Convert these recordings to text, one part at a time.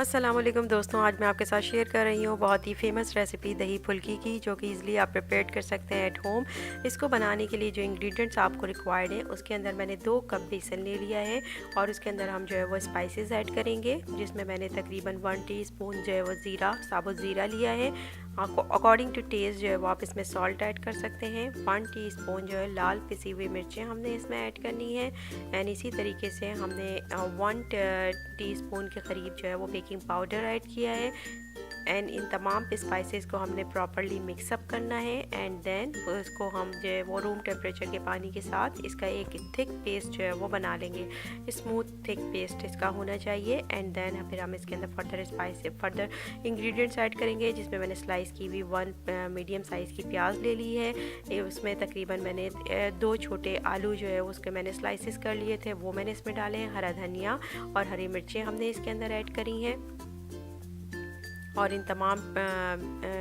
अस्सलाम वालेकुम दोस्तों, आज मैं आपके साथ शेयर कर रही हूँ बहुत ही फेमस रेसिपी दही फुल्की की, जो कि ईज़िली आप प्रिपेयर कर सकते हैं एट होम। इसको बनाने के लिए जो इंग्रेडिएंट्स आपको रिक्वायर्ड है, उसके अंदर मैंने 2 कप बेसन ले लिया है और उसके अंदर हम जो है वो स्पाइसेस ऐड करेंगे, जिसमें मैंने तकरीबन 1 टीस्पून जो है वो ज़ीरा, साबुत ज़ीरा लिया है। आपको अकॉर्डिंग टू टेस्ट जो है वो आप इसमें सॉल्ट ऐड कर सकते हैं। 1 टीस्पून जो है लाल पिसी हुई मिर्चें हमने इसमें ऐड करनी है एंड इसी तरीके से हमने 1 टीस्पून के करीब जो है वो बेकिंग पाउडर ऐड किया है एंड इन तमाम स्पाइसेस को हमने प्रॉपरली मिक्सअप करना है एंड देन उसको हम जो है वो रूम टेम्परेचर के पानी के साथ इसका एक थिक पेस्ट जो है वो बना लेंगे। स्मूथ थिक पेस्ट इसका होना चाहिए एंड देन फिर हम इसके अंदर फर्दर इंग्रेडिएंट्स ऐड करेंगे, जिसमें मैंने स्लाइस की हुई 1 मीडियम साइज़ की प्याज ले ली है। उसमें तकरीबन मैंने 2 छोटे आलू जो है उसके मैंने स्लाइसिस कर लिए थे, वो मैंने इसमें डाले हैं। हरा धनिया और हरी मिर्चें हमने इसके अंदर ऐड करी हैं और इन तमाम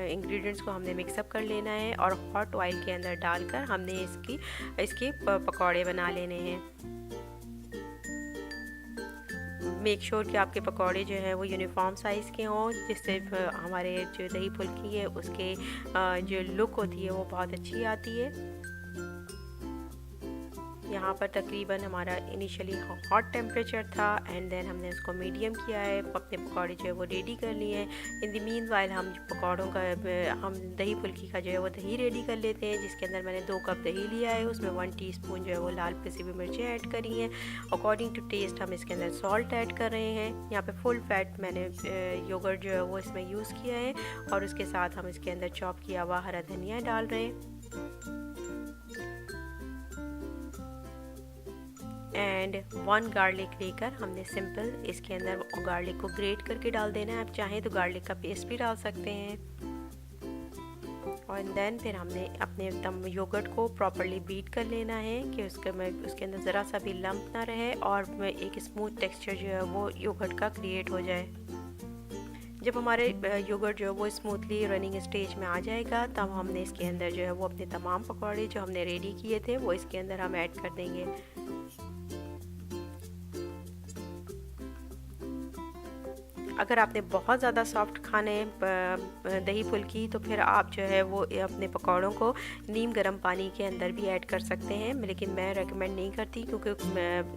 इंग्रेडिएंट्स को हमने मिक्सअप कर लेना है और हॉट ऑयल के अंदर डालकर हमने इसके पकौड़े बना लेने हैं। मेक श्योर कि आपके पकौड़े जो है वो यूनिफॉर्म साइज़ के हों, जिससे हमारे जो दही फुल्की है उसके जो लुक होती है वो बहुत अच्छी आती है। यहाँ पर तकरीबन हमारा इनिशियली हॉट टेम्परेचर था एंड देन हमने उसको मीडियम किया है। अपने पकौड़े जो है वो रेडी कर लिए हैं। इन द मीन वाइल हम पकौड़ों का हम दही फुल्की का जो है वो दही रेडी कर लेते हैं, जिसके अंदर मैंने 2 कप दही लिया है। उसमें 1 टीस्पून जो है वो लाल पिसी हुई मिर्चें ऐड करी हैं। अकॉर्डिंग टू टेस्ट हम इसके अंदर सॉल्ट ऐड कर रहे हैं। यहाँ पे फुल फैट मैंने योगर्ट जो है वो इसमें यूज़ किया है और उसके साथ हम इसके अंदर चॉप किया हुआ हरा धनिया डाल रहे हैं एंड 1 गार्लिक लेकर हमने सिंपल इसके अंदर गार्लिक को ग्रेट करके डाल देना है। आप चाहें तो गार्लिक का पेस्ट भी डाल सकते हैं और देन फिर हमने अपने योगर्ट को प्रॉपरली बीट कर लेना है कि उसके अंदर ज़रा सा भी लम्प ना रहे और एक स्मूथ टेक्सचर जो है वो योगर्ट का क्रिएट हो जाए। जब हमारे योगर्ट जो है वो स्मूथली रनिंग स्टेज में आ जाएगा, तब हमने इसके अंदर जो है वो अपने तमाम पकौड़े जो हमने रेडी किए थे वो इसके अंदर हम ऐड कर देंगे। अगर आपने बहुत ज़्यादा सॉफ्ट खाने दही फुल्की, तो फिर आप जो है वो अपने पकौड़ों को नीम गर्म पानी के अंदर भी ऐड कर सकते हैं, लेकिन मैं रेकमेंड नहीं करती क्योंकि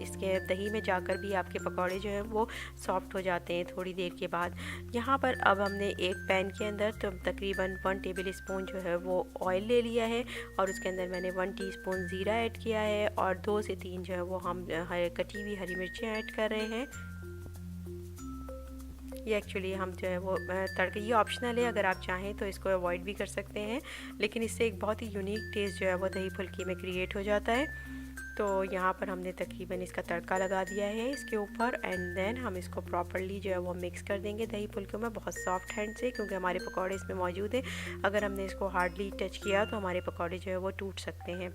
इसके दही में जाकर भी आपके पकौड़े जो हैं वो सॉफ्ट हो जाते हैं थोड़ी देर के बाद। यहाँ पर अब हमने एक पैन के अंदर तो तकरीबन 1 टेबल स्पून जो है वो ऑयल ले लिया है और उसके अंदर मैंने 1 टीस्पून ज़ीरा ऐड किया है और 2 से 3 जो है वो हम कटी हुई हरी मिर्चें ऐड कर रहे हैं। ये एक्चुअली हम जो है वो तड़के, ये ऑप्शनल है, अगर आप चाहें तो इसको अवॉइड भी कर सकते हैं, लेकिन इससे एक बहुत ही यूनिक टेस्ट जो है वो दही फुल्की में क्रिएट हो जाता है। तो यहाँ पर हमने तकरीबन इसका तड़का लगा दिया है इसके ऊपर एंड देन हम इसको प्रॉपरली जो है वो मिक्स कर देंगे दही फुल्की में बहुत सॉफ्ट हैंड से, क्योंकि हमारे पकौड़े इसमें मौजूद हैं। अगर हमने इसको हार्डली टच किया तो हमारे पकौड़े जो है वो टूट सकते हैं।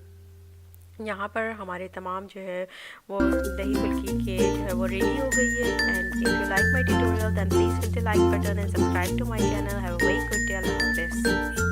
यहाँ पर हमारे तमाम जो है वो दही फुल्की के जो है वो रेडी हो गई है and if you like my tutorial then please hit the like button and subscribe to my channel. Have a very good day. अल्लाह हाफिज़।